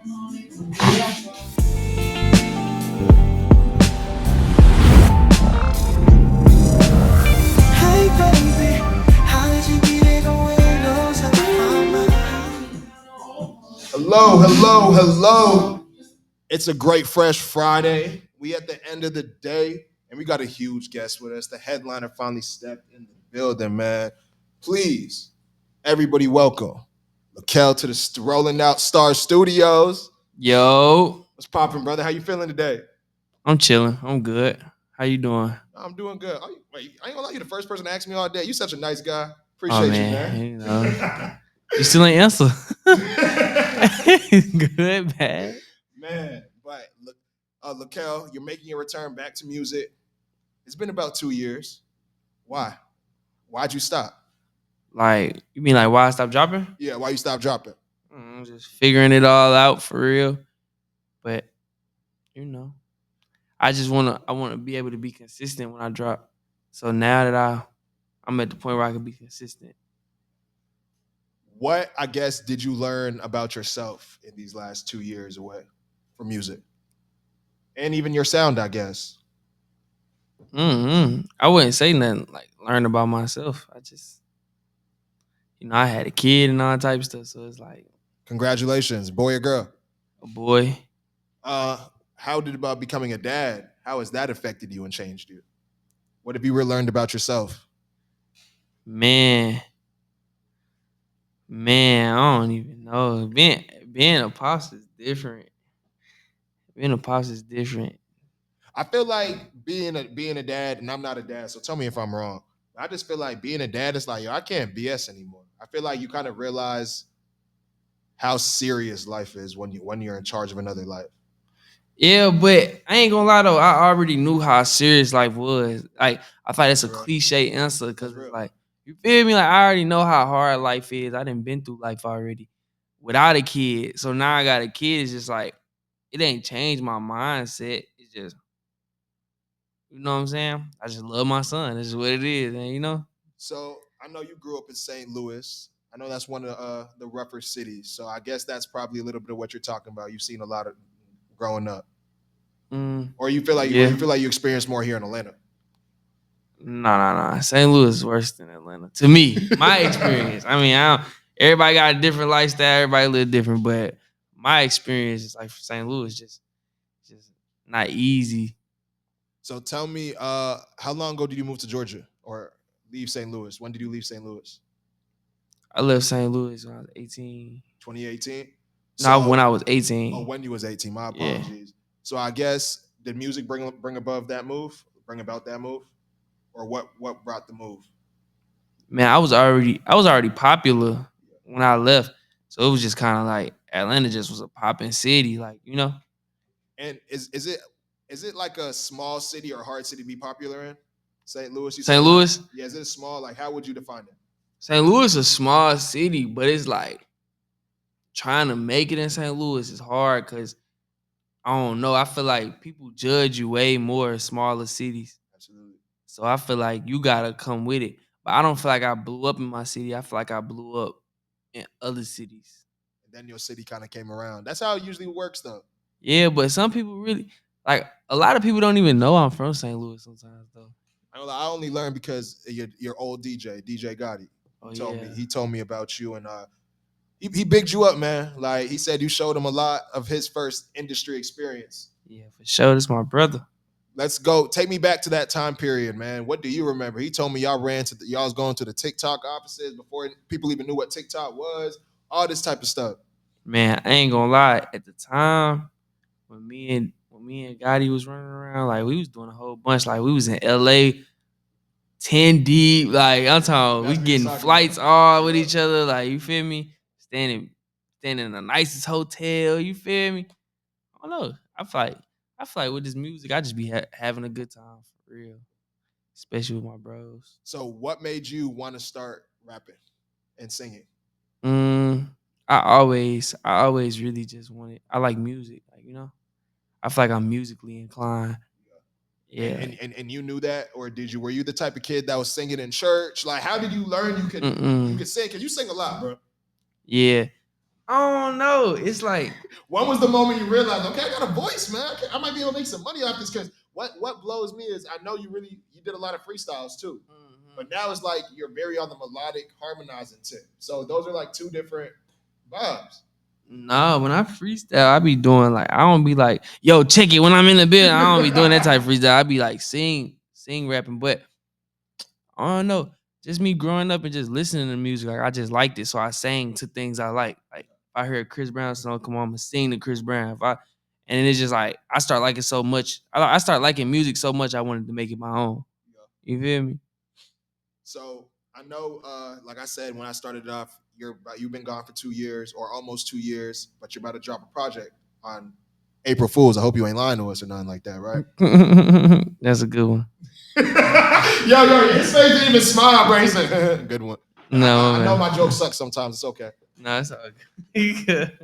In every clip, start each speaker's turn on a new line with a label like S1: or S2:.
S1: Hey baby, how did you get it going? Knows how
S2: Hello, hello, hello. It's a great fresh Friday. We at the end of the day, and we got a huge guest with us. The headliner finally stepped in the building, man. Please, everybody, welcome Luh Kel to the Rolling Out Star Studios.
S3: Yo,
S2: What's popping, brother? How you feeling today?
S3: I'm chilling. I'm good. How you doing?
S2: I'm doing good. Wait, I ain't gonna lie, you the first person to ask me all day. You such a nice guy.
S3: Oh
S2: Appreciate you,
S3: man,
S2: man.
S3: you know, you still ain't answer. Good, bad.
S2: Man, but look, Luh Kel, you're making your return back to music. It's been about 2 years. Why? Why'd you stop?
S3: Like, you mean like why I stopped dropping?
S2: Yeah, why you stop dropping?
S3: I'm just figuring it all out for real. But you know, I wanna be able to be consistent when I drop. So now that I'm at the point where I can be consistent.
S2: What, I guess, did you learn about yourself in these last 2 years away from music? And even your sound, I guess.
S3: I wouldn't say nothing like learn about myself. I just, I had a kid and all type of stuff. So it's like
S2: Congratulations, boy or girl.
S3: a boy.
S2: Uh, how did about becoming a dad? How has that affected you and changed you? What have you learned about yourself?
S3: Man, Man, I don't even know. Being a pops is different. Being a pops is different.
S2: I feel like being a dad, and I'm not a dad, so tell me if I'm wrong. I just feel like being a dad is like, yo, I can't BS anymore. I feel like you kind of realize how serious life is when you're in charge of another life.
S3: Yeah, but I ain't gonna lie though. I already knew how serious life was. Like I thought that's a
S2: Real.
S3: cliche answer because
S2: That's
S3: it's
S2: real.
S3: like you feel me. Like I already know how hard life is. I done been through life already without a kid. So now I got a kid. It's just like it ain't changed my mindset. It's just you know what I'm saying. I just love my son. This is what it is, and
S2: So I know you grew up in St. Louis. I know that's one of the rougher cities. So I guess that's probably a little bit of what you're talking about. You've seen a lot of growing up, or you feel like
S3: Yeah.
S2: you experienced more here in Atlanta.
S3: No. St. Louis is worse than Atlanta. To me, my experience. I mean, everybody got a different lifestyle, everybody live different, but my experience is like St. Louis just not easy.
S2: So tell me, how long ago did you move to Georgia or leave St. Louis? When did you leave St. Louis?
S3: I left St. Louis when I was 18.
S2: 2018.
S3: No, when
S2: So,
S3: I was
S2: oh,
S3: 18.
S2: when you was 18. My
S3: Yeah.
S2: apologies. So I guess did music bring about that move, or what brought the move?
S3: Man, I was already popular when I left. So it was just kind of like Atlanta just was a popping city, like.
S2: And is it like a small city or hard city to be popular in? St. Louis, you said
S3: St.
S2: a lot.
S3: Louis?
S2: Yeah, is it small? Like, how would you define it?
S3: St. Louis is a small city, but it's like trying to make it in St. Louis is hard because I don't know. I feel like people judge you way more in smaller cities.
S2: Absolutely.
S3: So I feel like you gotta come with it. But I don't feel like I blew up in my city. I feel like I blew up in other cities.
S2: And then your city kind of came around. That's how it usually works, though.
S3: Yeah, but some people really like a lot of people don't even know I'm from St. Louis sometimes though.
S2: I only learned because of your old DJ Gotti.
S3: Oh
S2: Me
S3: yeah.
S2: he told me about you, and he bigged you up, man. Like he said, you showed him a lot of his first industry experience.
S3: Yeah, for sure. That's my brother.
S2: Let's go. Take me back to that time period, man. What do you remember? He told me y'all was going to the TikTok offices before people even knew what TikTok was. All this type of stuff.
S3: Man, I ain't gonna lie. At the time, when me and Gotti was running around, like we was doing a whole bunch. Like we was in LA 10 deep. Like I'm talking, we
S2: That's what he's
S3: getting
S2: talking
S3: flights
S2: about.
S3: all with
S2: Yeah.
S3: each other. Like you feel me? Staying in the nicest hotel. You feel me? I don't know. I feel like with this music, I just be having a good time for real, especially with my bros.
S2: So, what made you want to start rapping and singing?
S3: Mm, I always really just wanted. I like music. Like. I feel like I'm musically inclined.
S2: And,
S3: Yeah.
S2: and you knew that, or were you the type of kid that was singing in church? Like, how did you learn you could
S3: Mm-mm.
S2: sing? Cause you sing a lot, bro.
S3: Yeah. I don't know. It's like
S2: When was the moment you realized, okay, I got a voice, man. I might be able to make some money off this? Because what blows me is I know you did a lot of freestyles too, but now it's like you're very on the melodic harmonizing tip. So those are like two different vibes.
S3: nah, when I freestyle, I be doing like I don't be like, yo, check it when I'm in the building. I don't be doing that type of freestyle. I be like sing rapping, but I don't know. Just me growing up and just listening to music, like I just liked it. So I sang to things I like. Like if I heard a Chris Brown song, come on, I'm gonna sing to Chris Brown. And it's just like I start liking so much. I start liking music so much I wanted to make it my own. You feel me?
S2: So I know, like I said, when I started off, you've been gone for 2 years or almost 2 years, but you're about to drop a project on April Fools. I hope you ain't lying to us or nothing like that, right?
S3: That's a good one.
S2: yo, his face didn't even smile, bro. He said, "Good one."
S3: No,
S2: I know
S3: man.
S2: my jokes suck sometimes. It's okay.
S3: No, it's all good.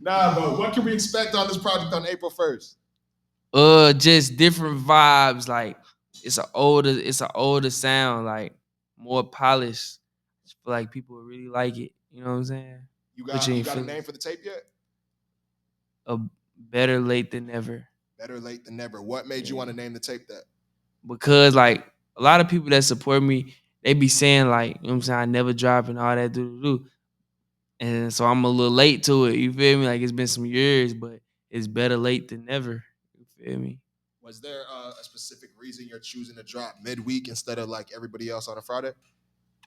S2: Nah, but what can we expect on this project on April 1st?
S3: Just different vibes. Like it's an older sound, like more polished. I feel like people would really like it. You know what I'm saying?
S2: You
S3: Put
S2: got
S3: you
S2: you
S3: in
S2: got a
S3: feelings.
S2: name for the tape yet?
S3: A better late than never.
S2: Better late than never. What made you
S3: Yeah.
S2: want to name the tape that?
S3: Because like a lot of people that support me, they be saying like, you know what I'm saying, I never drop and all that do. And so I'm a little late to it. You feel me? Like it's been some years, but it's better late than never. You feel me?
S2: Was there a specific reason you're choosing to drop midweek instead of like everybody else on a Friday?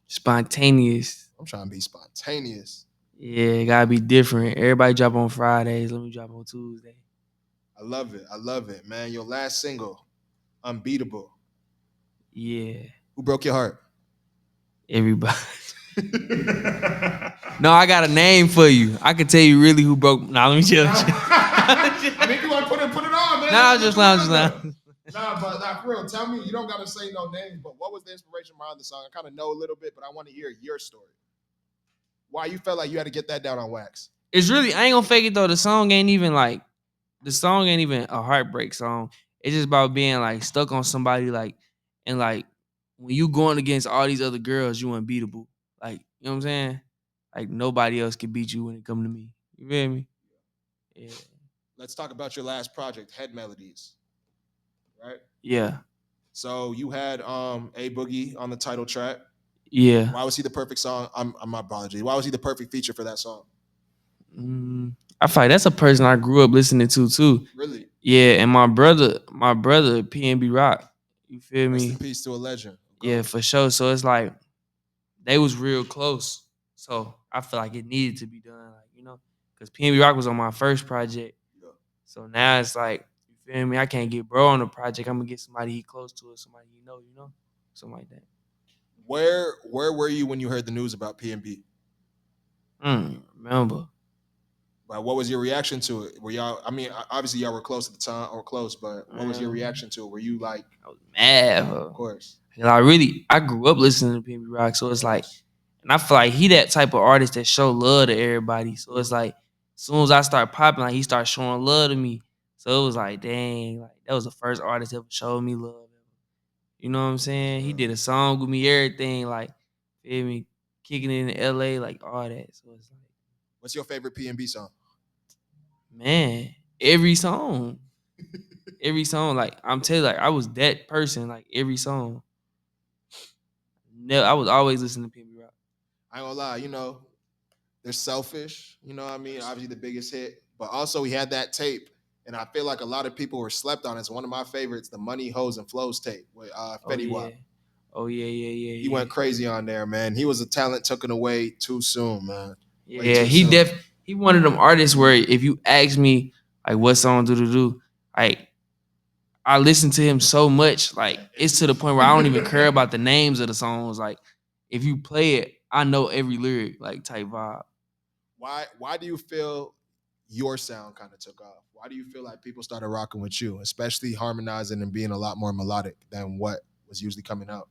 S3: Spontaneous.
S2: I'm trying to be spontaneous.
S3: Yeah, it gotta be different. Everybody drop on Fridays. Let me drop on Tuesday.
S2: I love it. I love it, man. Your last single, Unbeatable.
S3: Yeah,
S2: Who broke your heart?
S3: everybody. No, I got a name for you. I can tell you really who broke. Nah, let me chill.
S2: I mean, you want to put it on, man.
S3: Nah, I'm just lounging.
S2: Nah, but for real, tell me, you don't got to say no names, but what was the inspiration behind the song? I kind of know a little bit, but I want to hear your story. Why you felt like you had to get that down on wax?
S3: It's really, I ain't gonna fake it though. The song ain't even a heartbreak song. It's just about being like stuck on somebody, like, and like when you going against all these other girls, you unbeatable. Like, you know what I'm saying? Like nobody else can beat you when it come to me. You feel me? Yeah.
S2: Let's talk about your last project, Head Melodies. Right?
S3: Yeah.
S2: So you had A Boogie on the title track.
S3: Yeah.
S2: Why was he the perfect song? I'm my apology. Why was he the perfect feature for that song?
S3: I feel like that's a person I grew up listening to too.
S2: Really?
S3: Yeah, and my brother, PNB Rock. You feel
S2: Rest
S3: me?
S2: in peace to a legend.
S3: Yeah, for sure. So it's like they was real close. So I feel like it needed to be done, like, you know, because PNB Rock was on my first project.
S2: Yeah.
S3: So now it's like, you feel me? I can't get bro on the project. I'm gonna get somebody he close to or somebody you know, something like that.
S2: Where were you when you heard the news about PNB?
S3: Remember.
S2: Like, what was your reaction to it? Were y'all? I mean, obviously y'all were close at the time, or close, but what was your reaction to it? Were you like,
S3: I was mad,
S2: of course?
S3: And I grew up listening to PNB Rock, so it's like, and I feel like he that type of artist that show love to everybody. So it's like, as soon as I start popping, like he started showing love to me. So it was like, dang, like that was the first artist that ever showed me love. You know what I'm saying? He did a song with me, everything, like, feel me, kicking it in LA, like all that. So it's like,
S2: What's your favorite PNB song?
S3: man, every song. Every song, like I'm telling you, like I was that person, like every song. I was always listening to PNB Rock.
S2: I ain't gonna lie, they're selfish. You know what I mean? Obviously the biggest hit, but also he had that tape, and I feel like a lot of people were slept on. It's one of my favorites, the Money, Hoes, and Flows tape with Fetty Wap.
S3: Oh yeah.
S2: He went crazy on there, man. He was a talent taken away too soon, man.
S3: Yeah, he one of them artists where if you ask me like what song do, like I listen to him so much, like it's to the point where I don't even care about the names of the songs. Like if you play it, I know every lyric, like type vibe.
S2: Why do you feel your sound kind of took off? Why do you feel like people started rocking with you, especially harmonizing and being a lot more melodic than what was usually coming out?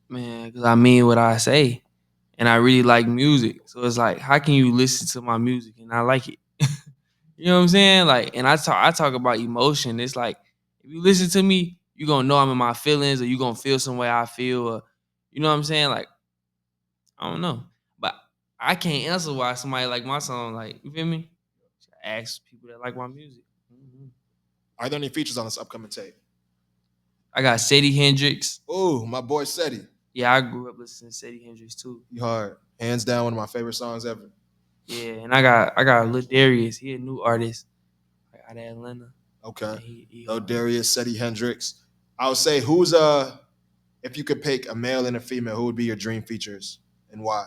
S3: Man, because I mean what I say. And I really like music. So it's like, how can you listen to my music and I like it? You know what I'm saying? Like, and I talk about emotion. It's like, if you listen to me, you gonna know I'm in my feelings, or you gonna feel some way I feel, or you know what I'm saying? Like, I don't know. But I can't answer why somebody like my song. Like, you feel me? Ask people that like my music. Mm-hmm.
S2: Are there any features on this upcoming tape?
S3: I got Seddy Hendrix.
S2: Ooh, my boy Seddy.
S3: Yeah, I grew up listening to Seddy Hendrix too.
S2: You hard. Hands down, one of my favorite songs ever.
S3: Yeah, and I got Luh Darius. He a new artist out of Atlanta.
S2: Okay.
S3: He
S2: Luh Darius, Seddy Hendrix. I would say who's if you could pick a male and a female, who would be your dream features and why?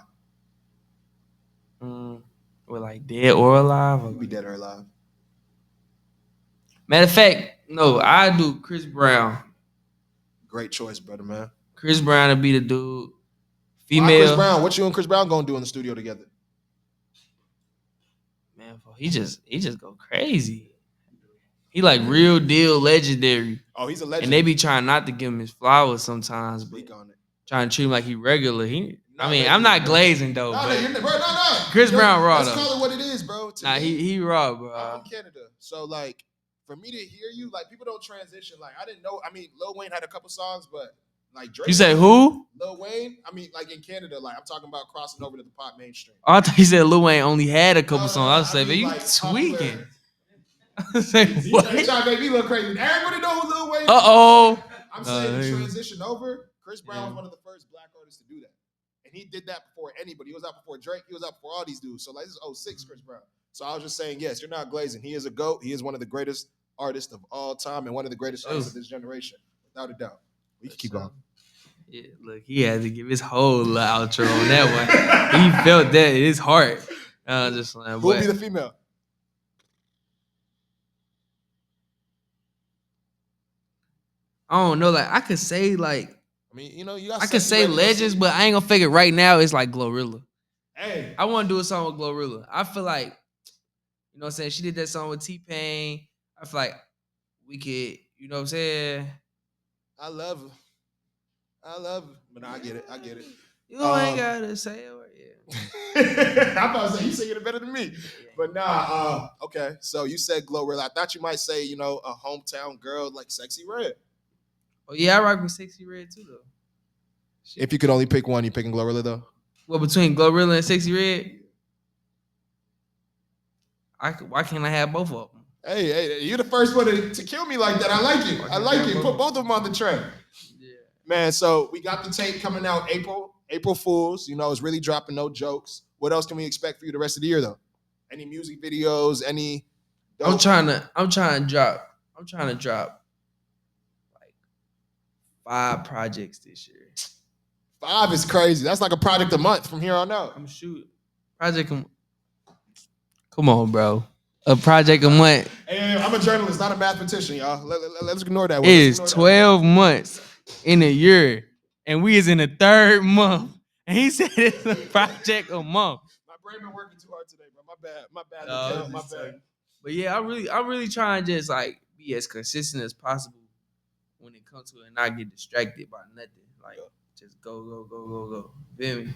S3: With like dead or alive? Or
S2: Be dead or alive.
S3: Matter of fact, no, I do Chris Brown.
S2: Great choice, brother, man.
S3: Chris Brown would be the dude. Female.
S2: Why Chris Brown? What you and Chris Brown gonna do in the studio together?
S3: Man, he just go crazy. He like real deal legendary.
S2: Oh, he's a legend.
S3: And they be trying not to give him his flowers sometimes, but
S2: Speak on it.
S3: Trying to treat him like he regular. I'm not glazing though.
S2: No.
S3: Chris Brown raw
S2: let's
S3: though.
S2: Call it what it is, bro.
S3: He raw, bro.
S2: I'm from Canada, so like for me to hear you, like people don't transition. Like I didn't know. I mean, Lil Wayne had a couple songs, but like Drake.
S3: You say who?
S2: Lil Wayne. I mean, like in Canada, like I'm talking about crossing over to the pop mainstream.
S3: Oh, I thought you said Lil Wayne only had a couple songs. I was saying, man, you like, tweaking. I was like, what?
S2: You trying to make me look crazy. Everybody know who Lil Wayne is. I'm saying transition over. Chris Brown was one of the first black artists to do that. And he did that before anybody. He was out before Drake. He was out before all these dudes. So like this is 06 Chris Brown. So I was just saying, yes, you're not glazing. He is a GOAT. He is one of the greatest artists of all time and one of the greatest artists of this generation. Without a doubt. We can keep going.
S3: Yeah, look, he had to give his whole outro on that one. He felt that in his heart. Just like,
S2: who would be the female?
S3: I don't know. Like I could say like,
S2: I mean, you know, you got.
S3: I could say legends, but I ain't gonna figure right now. It's like Glorilla.
S2: Hey,
S3: I want to do a song with Glorilla. I feel like, you know what I'm saying? She did that song with T-Pain. I feel like we could, you know what I'm saying?
S2: I love her. But no, I get it.
S3: You ain't gotta say it.
S2: Yeah. I'm about to say you singing it better than me. But nah, okay. So you said Glorilla. I thought you might say, you know, a hometown girl like Sexy Red.
S3: Oh yeah, I rock with Sexy Red too though.
S2: If you could only pick one, you picking Glorilla though?
S3: Well, between Glorilla and Sexy Red, why can't I have both of them?
S2: Hey, you're the first one to kill me like that. I like it. I like it. Put both of them on the track. Yeah. Man, so we got the tape coming out April Fools. You know, it's really dropping no jokes. What else can we expect for you the rest of the year though? Any music videos? Any? Dope?
S3: I'm trying to drop like 5 projects this year.
S2: 5 is crazy. That's like a project a month from here on out.
S3: I'm shooting project. Come on, bro. A project a month.
S2: Hey, I'm a journalist, not a mathematician, y'all. Let's ignore that one.
S3: It is 12 months in a year, and we is in the 3rd month. And he said it's a project a month.
S2: My brain been working too hard today, bro. My bad. My bad.
S3: But yeah, I'm really trying to just like be as consistent as possible when it comes to it and not get distracted by nothing. Like just go. Feel me?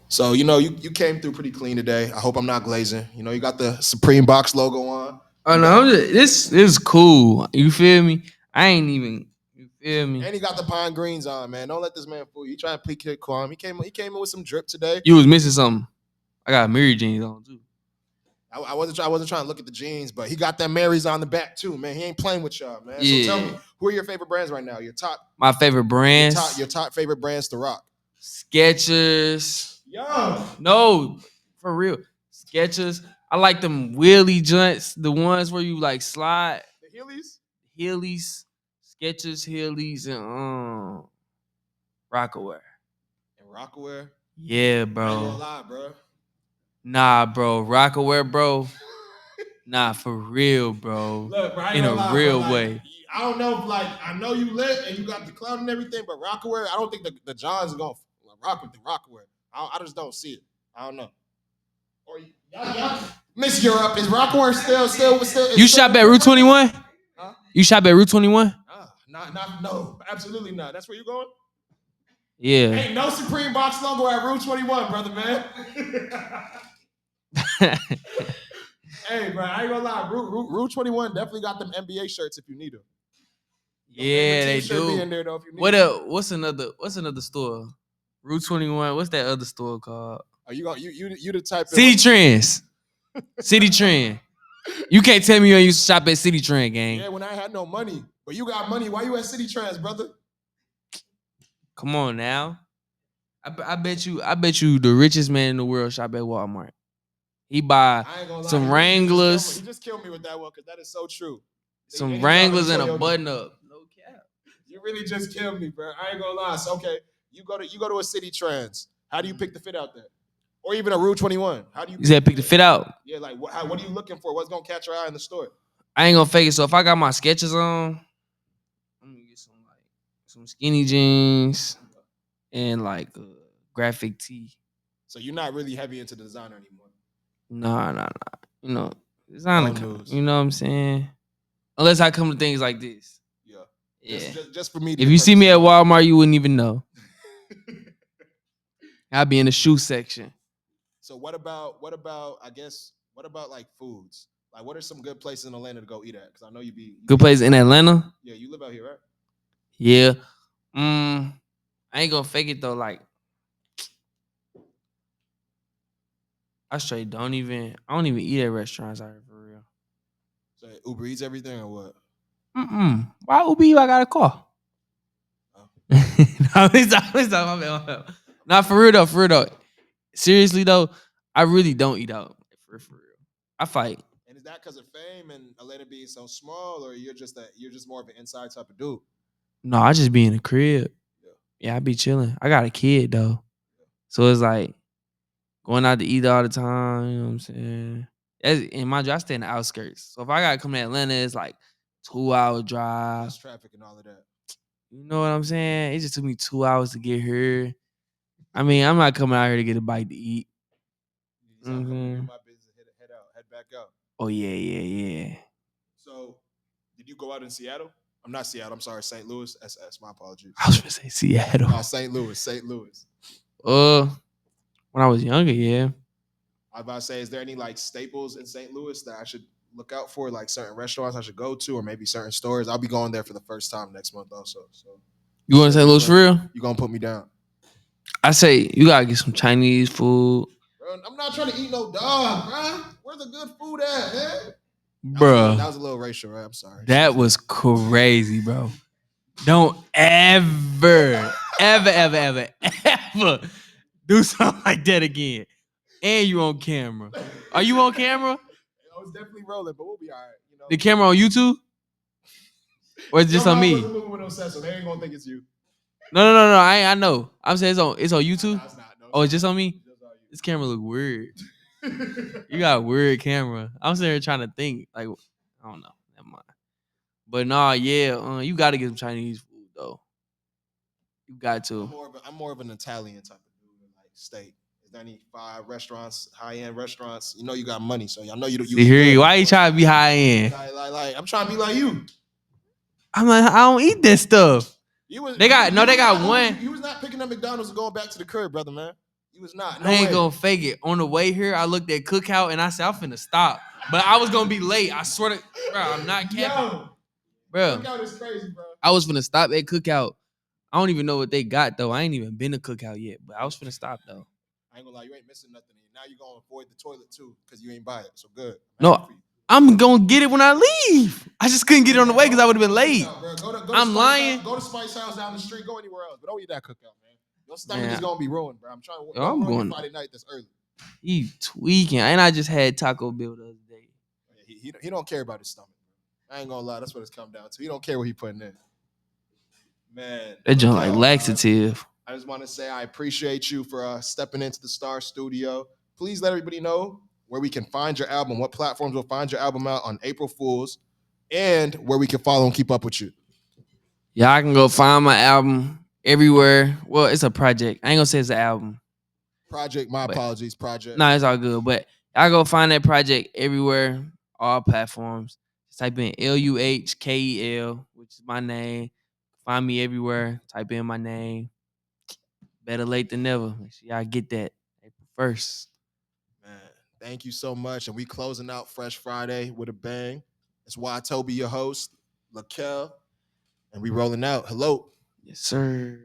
S2: So, you know, you came through pretty clean today. I hope I'm not glazing. You know, you got the Supreme Box logo on.
S3: Oh no, this is cool. You feel me? I ain't even. You feel me?
S2: And he got the pine greens on, man. Don't let this man fool you. You trying to pick Kid Kwame. He came in with some drip today.
S3: You was missing something. I got Mary jeans on too.
S2: I wasn't trying to look at the jeans, but he got that Marys on the back too, man. He ain't playing with y'all, man.
S3: Yeah.
S2: So tell me, who are your favorite brands right now?
S3: My favorite brands.
S2: Your top favorite brands to rock.
S3: Skechers.
S2: Yo.
S3: No, for real. Skechers. I like them wheelie joints, the ones where you like slide.
S2: The Heelys?
S3: Heelys, Skechers, Heelys, and Rockaware.
S2: And Rockaware?
S3: Yeah, bro.
S2: I ain't gonna lie, bro.
S3: Nah, bro. Rockaware, bro. Nah, for real, bro.
S2: Look, bro,
S3: in a real way.
S2: I don't know if I know you lit and you got the cloud and everything, but Rockaware, I don't think the Johns are gonna rock with the Rockaware. I just don't see it. I don't know. Or y'all Miss Europe, is Rockaware still?
S3: You shop at rue21? Huh? You shop at rue21?
S2: No, absolutely not. That's where you going?
S3: Yeah.
S2: Ain't no Supreme Box logo at rue21, brother, man. Hey, bro, I ain't gonna lie. rue21 definitely got them NBA shirts if you need them.
S3: Yeah, they do.
S2: Be in there, though, if you need
S3: What's another store? rue21. What's that other store called?
S2: Are you going? You the type.
S3: City Trends. City Trend. You can't tell me you ain't used to shop at City Trend, gang.
S2: Yeah, when I had no money, but you got money. Why you at City Trends, brother?
S3: Come on now. I bet you the richest man in the world shop at Walmart. He buy
S2: I ain't gonna lie.
S3: some Wranglers.
S2: He just killed me with that one because that is so true.
S3: Some Wranglers and a button up. No cap.
S2: You really just killed me, bro. I ain't gonna lie. So, okay, you go to a City Trends. How do you pick the fit out there? Or even a rue21. How do you?
S3: You said pick the fit out.
S2: Yeah, like what are you looking for? What's gonna catch your eye in the store?
S3: I ain't gonna fake it. So if I got my Skechers on, I'm gonna get some skinny jeans and like a graphic tee.
S2: So you're not really heavy into designer anymore.
S3: Nah. You know, designer.
S2: news.
S3: You know what I'm saying? Unless I come to things like this.
S2: Yeah. Just for me.
S3: If you see me at Walmart, you wouldn't even know. I'd be in the shoe section.
S2: So what about like foods? Like what are some good places in Atlanta to go eat at? Because I know you
S3: good place in Atlanta.
S2: Yeah, you live out here, right?
S3: Yeah. I ain't gonna fake it though. Like I don't even eat at restaurants out here for real.
S2: So Uber Eats everything or what?
S3: Why Uber Eats? I got a car. Oh. No, my bad. Not for real though. Seriously though, I really don't eat out for real. I fight.
S2: And is that because of fame and Atlanta being so small, or you're just more of an inside type of dude?
S3: No, I just be in the crib. Yeah, I be chilling. I got a kid though, so it's like going out to eat all the time. You know what I'm saying? And mind you, I stay in the outskirts. So if I gotta come to Atlanta, it's like 2-hour drive.
S2: That's traffic and all of that.
S3: You know what I'm saying? It just took me 2 hours to get here. I mean, I'm not coming out here to get a bite to eat.
S2: I'm coming to do my business, head back out.
S3: Oh yeah.
S2: So, did you go out in Seattle? I'm not Seattle. I'm sorry, St. Louis. SS. My apologies.
S3: I was gonna say Seattle.
S2: No, St. Louis.
S3: When I was younger, yeah.
S2: I was about to say, is there any like staples in St. Louis that I should look out for, like certain restaurants I should go to, or maybe certain stores? I'll be going there for the first time next month also. So,
S3: you going to St. Louis for real?
S2: You gonna put me down?
S3: I say you gotta get some Chinese food.
S2: Bro, I'm not trying to eat no dog, bro. Where's the good food at, man?
S3: Bro,
S2: that was a little racial, right? I'm sorry.
S3: That was crazy, bro. Don't ever do something like that again. And you on camera. Are you on camera?
S2: I was definitely rolling, but we'll be all right. You know?
S3: The camera on YouTube? Or it's just on me?
S2: They ain't gonna think it's you.
S3: No. I know. I'm saying it's on YouTube.
S2: No, it's not.
S3: No, it's just on me. This camera look weird. You got a weird camera. I'm sitting here trying to think. Like, I don't know. Never mind. But nah, yeah. You got to get some Chinese food though. You got to.
S2: I'm more of an Italian type of dude. Like steak. Is there any high-end restaurants? You know you got money, so I know you.
S3: Why you trying to be high end?
S2: Like I'm trying to be like you.
S3: I'm like, I don't eat that stuff. They got one.
S2: You was not picking up McDonald's and going back to the crib, brother, man. You was not.
S3: I ain't gonna fake it. On the way here, I looked at Cookout and I said, I'm finna stop. But I was gonna be late. I swear to, bro, I'm not capping. Bro,
S2: Cookout is crazy, bro.
S3: I was finna stop at Cookout. I don't even know what they got though. I ain't even been to Cookout yet, but I was finna stop though.
S2: I ain't gonna lie, you ain't missing nothing. Now you gonna avoid the toilet too, because you ain't buy it. So good.
S3: No, I'm gonna get it when I leave. I just couldn't get it on the way because I would have been late. I'm lying.
S2: Go to Spice House down the street. Go anywhere else, but don't eat that Cookout, man. Your stomach is gonna be ruined, bro. I'm trying to. I'm going Friday night this early.
S3: He tweaking, and I just had Taco Bell the other day.
S2: He don't care about his stomach, bro. I ain't gonna lie. That's what it's come down to. He don't care what he putting in. Man,
S3: that joint like laxative.
S2: I just want to say I appreciate you for stepping into the Star Studio. Please let everybody know where we can find your album, what platforms will find your album out on April Fools, and where we can follow and keep up with you.
S3: Y'all can go find my album everywhere. Well, it's a project. I ain't gonna say it's an album.
S2: Project, apologies, project.
S3: No, it's all good. But y'all go find that project everywhere, all platforms. Just type in LUHKEL, which is my name. Find me everywhere. Type in my name. Better late than never. Make sure y'all get that April 1st.
S2: Man, thank you so much. And we closing out Fresh Friday with a bang. It's why Toby, your host, Luh Kel, and we rolling out. Hello.
S3: Yes, sir.